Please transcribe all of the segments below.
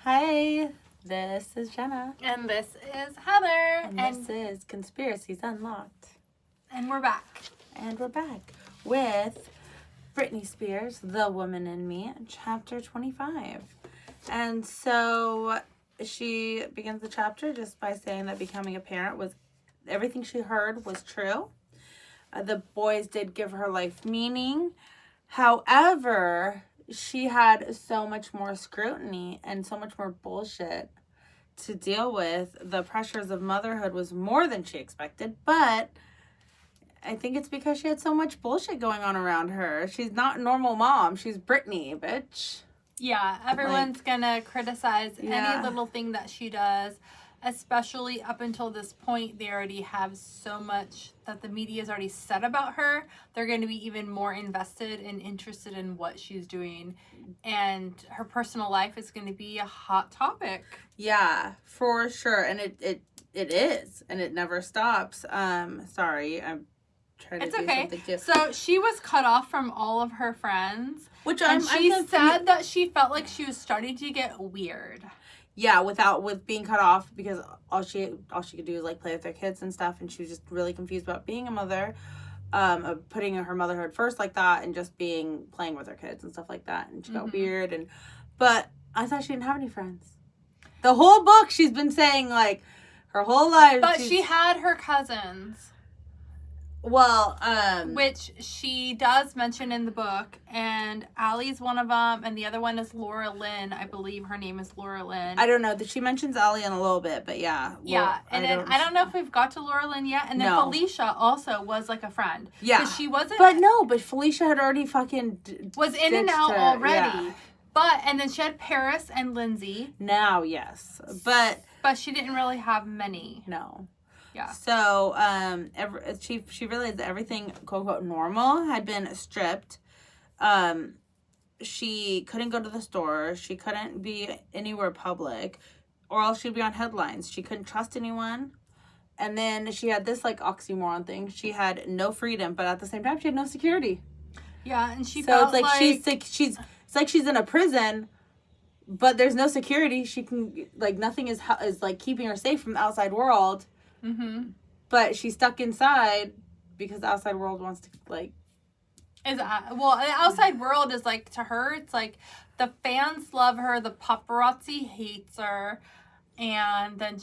Hi, this is Jenna. And this is Heather. And this is Conspiracies Unlocked. And we're back. And we're back with Britney Spears, The Woman in Me, chapter 25. And so she begins the chapter just by saying that becoming a parent was everything she heard was true. The boys did give her life meaning. However, she had so much more scrutiny and so much more bullshit to deal with. The pressures of motherhood was more than she expected, but I think it's because she had so much bullshit going on around her. She's not a normal mom. She's Britney, bitch. Yeah, everyone's gonna criticize any little thing that she does, especially up until this point. They already have so much that the media's already said about her. They're going to be even more invested and interested in what she's doing, and her personal life is going to be a hot topic. Yeah, for sure. And it is, and it never stops. Sorry, I'm trying to do something too. So she was cut off from all of her friends, which she said that she felt like she was starting to get weird. Yeah, with being cut off, because all she could do is like play with their kids and stuff, and she was just really confused about being a mother, putting her motherhood first like that, and just playing with her kids and stuff like that, and she got weird. But I thought she didn't have any friends. The whole book she's been saying, like, her whole life. But she had her cousins. Well, which she does mention in the book, and Allie's one of them, and the other one is Laura Lynn. I believe her name is Laura Lynn. I don't know that she mentions Allie in a little bit, but yeah. Yeah, and I don't know if we've got to Laura Lynn yet, and then Felicia also was like a friend. Yeah, she wasn't. But Felicia had already was in and out already. Yeah. And then she had Paris and Lindsay. Now, yes, but she didn't really have many. No. Yeah. So, she realized that everything, quote unquote, normal had been stripped. She couldn't go to the store. She couldn't be anywhere public, or else she'd be on headlines. She couldn't trust anyone. And then she had this, like, oxymoron thing. She had no freedom, but at the same time, she had no security. Yeah, and she felt it's like she's in a prison, but there's no security. She can, like, nothing is like keeping her safe from the outside world. Mm-hmm. But she's stuck inside because the outside world wants to, like... the outside world is, like, to her, it's like the fans love her, the paparazzi hates her, and then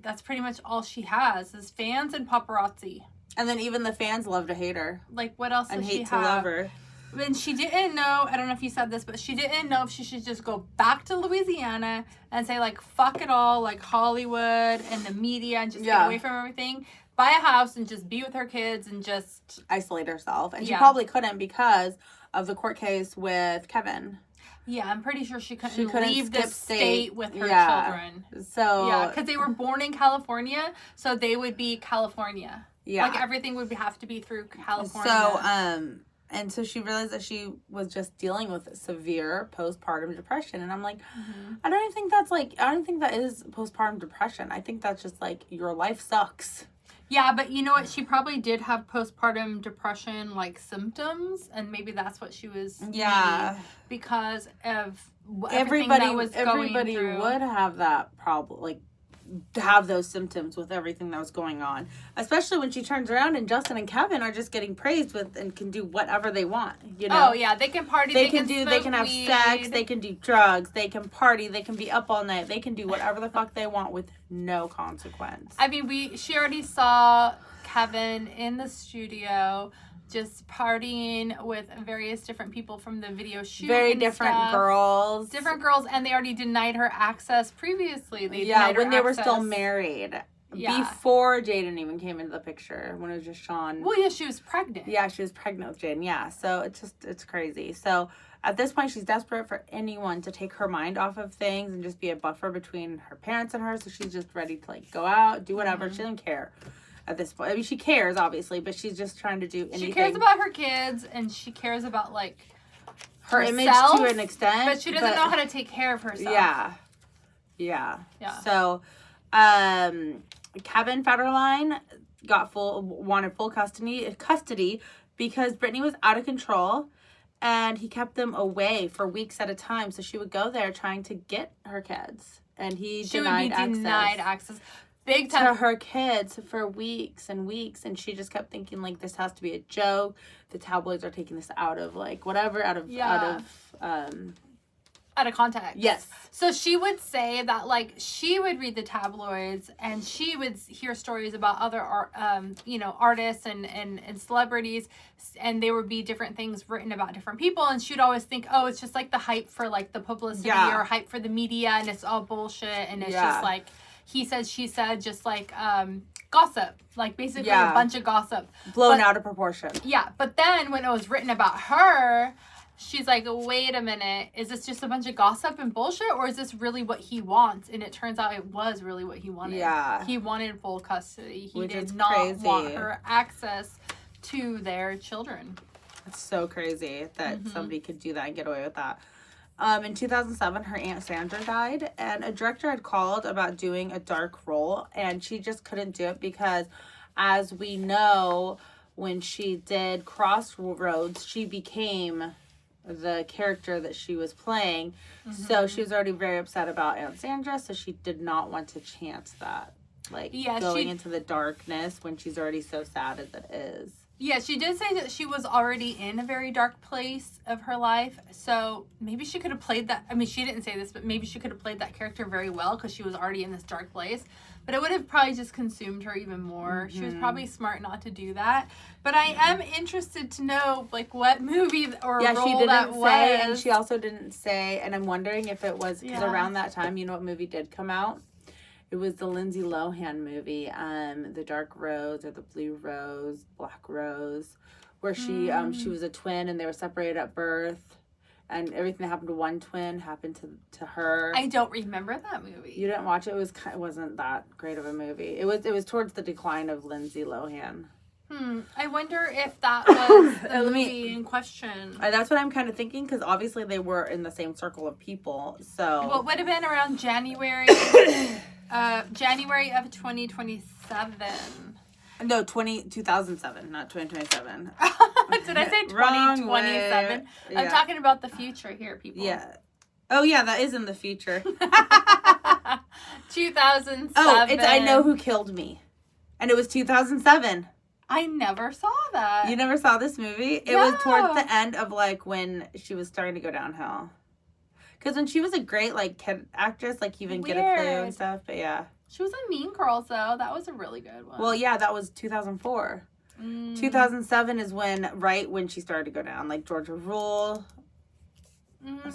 that's pretty much all she has is fans and paparazzi. And then even the fans love to hate her. Like, what else does she have? And hate to love her. And she didn't know, I don't know if you said this, but she didn't know if she should just go back to Louisiana and say, like, fuck it all, like Hollywood and the media, and just get away from everything, buy a house and just be with her kids and just isolate herself. And she probably couldn't because of the court case with Kevin. Yeah, I'm pretty sure she couldn't leave the state with her children. So yeah, because they were born in California, so they would be California. Yeah, like everything would have to be through California. So and so she realized that she was just dealing with severe postpartum depression. And I'm like, I don't even think that is postpartum depression. I think that's just like your life sucks. Yeah, but you know what? She probably did have postpartum depression like symptoms, and maybe that's what she was. Yeah, because of everybody going through. Would have that problem, like have those symptoms with everything that was going on, especially when she turns around and Justin and Kevin are just getting praised with and can do whatever they want, you know. Oh yeah, they can party, they can have sex, they can do drugs, they can party, they can be up all night, they can do whatever the fuck they want with no consequence. I mean, she already saw Kevin in the studio just partying with various different people from the video shoot. Very different girls. Different girls, and they already denied her access previously. When they were still married. Yeah. Before Jaden even came into the picture, when it was just Sean. Well, yeah, she was pregnant. Yeah, she was pregnant with Jaden, yeah. So it's crazy. So at this point, she's desperate for anyone to take her mind off of things and just be a buffer between her parents and her. So she's just ready to, like, go out, do whatever. She doesn't care. At this point, I mean, she cares obviously, but she's just trying to do anything. She cares about her kids, and she cares about like her image to an extent, but she doesn't know how to take care of herself. Yeah. So, Kevin Federline wanted full custody because Britney was out of control, and he kept them away for weeks at a time. So she would go there trying to get her kids, and he denied access. Big time. To her kids for weeks and weeks, and she just kept thinking, like, this has to be a joke. The tabloids are taking this out of, like, whatever, out of context. Yes. So she would say that, like, she would read the tabloids and she would hear stories about other artists and celebrities, and there would be different things written about different people, and she'd always think, oh, it's just like the hype for, like, the publicity or hype for the media, and it's all bullshit, and it's just like he said, she said, just like gossip, like basically a bunch of gossip blown out of proportion. Yeah, but then when it was written about her, she's like, wait a minute, is this just a bunch of gossip and bullshit, or is this really what he wants? And it turns out it was really what he wanted. Yeah. He wanted full custody. He Which did is not crazy. want her access to their children. It's so crazy that somebody could do that and get away with that. In 2007, her Aunt Sandra died, and a director had called about doing a dark role, and she just couldn't do it because, as we know, when she did Crossroads, she became the character that she was playing. So she was already very upset about Aunt Sandra, so she did not want to chance that, like, going into the darkness when she's already so sad as it is. Yeah, she did say that she was already in a very dark place of her life, so maybe she could have played that. I mean, she didn't say this, but maybe she could have played that character very well because she was already in this dark place, but it would have probably just consumed her even more. She was probably smart not to do that, but I am interested to know, like, what movie or role she didn't that say, was. and she also didn't say, and I'm wondering if it was, because around that time, you know what movie did come out? It was the Lindsay Lohan movie, The Dark Rose or the Blue Rose, Black Rose, where she was a twin and they were separated at birth, and everything that happened to one twin happened to her. I don't remember that movie. You didn't watch it? It wasn't that great of a movie. It was towards the decline of Lindsay Lohan. I wonder if that was the movie in question. That's what I'm kind of thinking, because obviously they were in the same circle of people. So well, it would have been around January of 2027. No, 2007, not 2027. Did I say 2027? Yeah. I'm talking about the future here, people. Yeah. Oh, yeah, that is in the future. 2007. Oh, it's I Know Who Killed Me. And it was 2007. I never saw that. You never saw this movie? It was towards the end of, like, when she was starting to go downhill. Because when she was a great, like, kid actress, like, even Get a Clue and stuff. But, yeah. She was in Mean Girls, though. That was a really good one. Well, yeah, that was 2004. 2007 is when she started to go down. Like, Georgia Rule.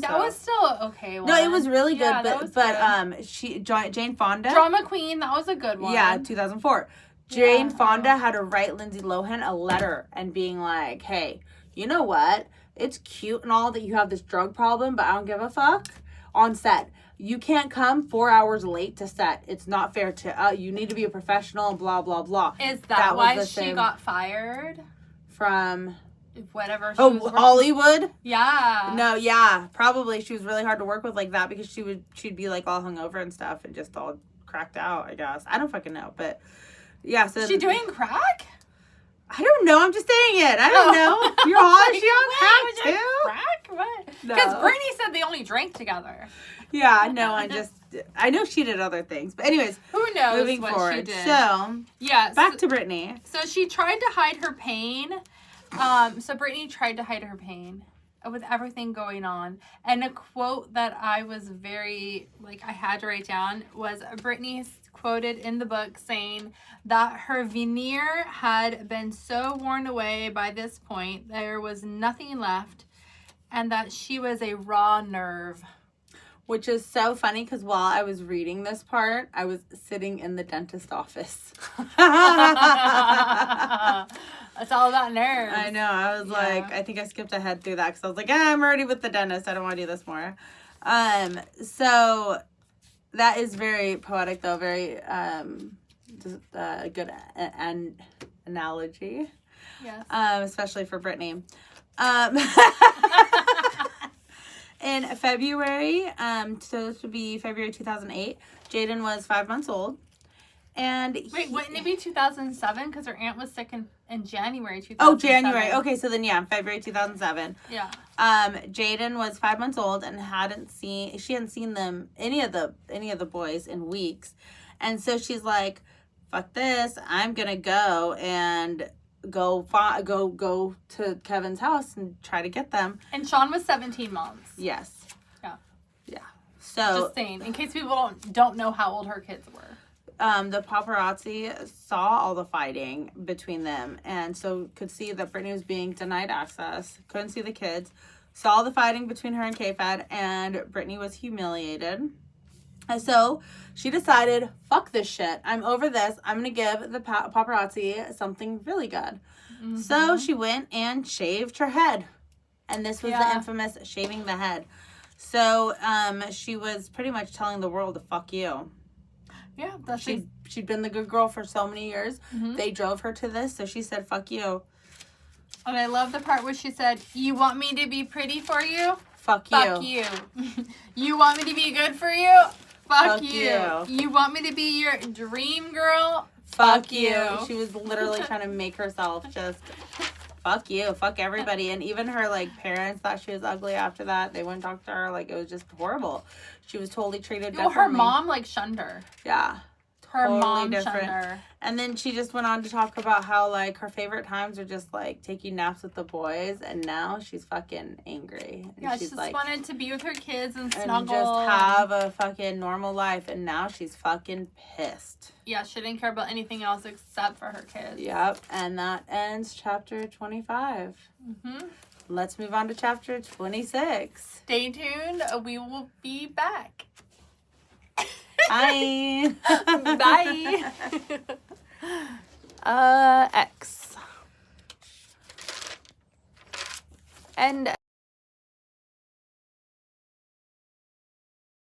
That was still okay one. No, it was really good. Yeah, but Jane Fonda. Drama Queen, that was a good one. Yeah, 2004. Jane Fonda had to write Lindsay Lohan a letter and being like, hey, you know what? It's cute and all that you have this drug problem, but I don't give a fuck. On set, you can't come 4 hours late to set. It's not fair to, you need to be a professional, blah, blah, blah. Is that why she got fired? From... whatever she was Hollywood? Yeah. No, yeah. Probably she was really hard to work with like that because she'd be like all hungover and stuff and just all cracked out, I guess. I don't fucking know, but yeah, so... Is she doing crack? I don't know. I'm just saying it. I don't know. You're all she on crack too? Crack? What? Because Britney said they only drank together. Yeah, no, I know she did other things. But anyways, who knows moving what forward. she did. So, back to Britney. So she tried to hide her pain. So Britney tried to hide her pain with everything going on. And a quote that I was very, like, I had to write down was Britney quoted in the book saying that her veneer had been so worn away by this point, there was nothing left, and that she was a raw nerve. Which is so funny because while I was reading this part, I was sitting in the dentist office. It's all about nerves. I know. I was like, I think I skipped ahead through that because I was like, I'm already with the dentist. I don't want to do this more. So that is very poetic, though. Very good analogy. Yes. Especially for Britney. In February, so this would be February 2008, Jaden was 5 months old. And wait, wouldn't it be 2007? Because her aunt was sick in January 2007. Oh, January. Okay, so then February 2007. Yeah. Jaden was 5 months old and she hadn't seen any of the boys in weeks, and so she's like, "Fuck this! I'm gonna go and go to Kevin's house and try to get them." And Sean was 17 months. Yes. Yeah. Yeah. So just saying, in case people don't know how old her kids were. The paparazzi saw all the fighting between them, and so could see that Britney was being denied access. Couldn't see the kids. Saw the fighting between her and K-Fed, and Britney was humiliated. And so she decided, fuck this shit. I'm over this. I'm going to give the paparazzi something really good. Mm-hmm. So she went and shaved her head. And this was the infamous shaving the head. So she was pretty much telling the world to fuck you. Yeah, she'd been the good girl for so many years. Mm-hmm. They drove her to this, so she said, fuck you. And I love the part where she said, you want me to be pretty for you? Fuck you. You want me to be good for you? Fuck you. You. You want me to be your dream girl? Fuck you. She was literally trying to make herself just... Fuck you. Fuck everybody. And even her, parents thought she was ugly after that. They wouldn't talk to her. It was just horrible. She was totally treated differently. Her mom, shunned her. Yeah. Her mom shunned her. And then she just went on to talk about how, her favorite times are just, taking naps with the boys. And now she's fucking angry. And yeah, she just wanted to be with her kids and snuggle. And just have a fucking normal life. And now she's fucking pissed. Yeah, she didn't care about anything else except for her kids. Yep. And that ends chapter 25. Mm-hmm. Let's move on to chapter 26. Stay tuned. We will be back. Bye. Bye. X. And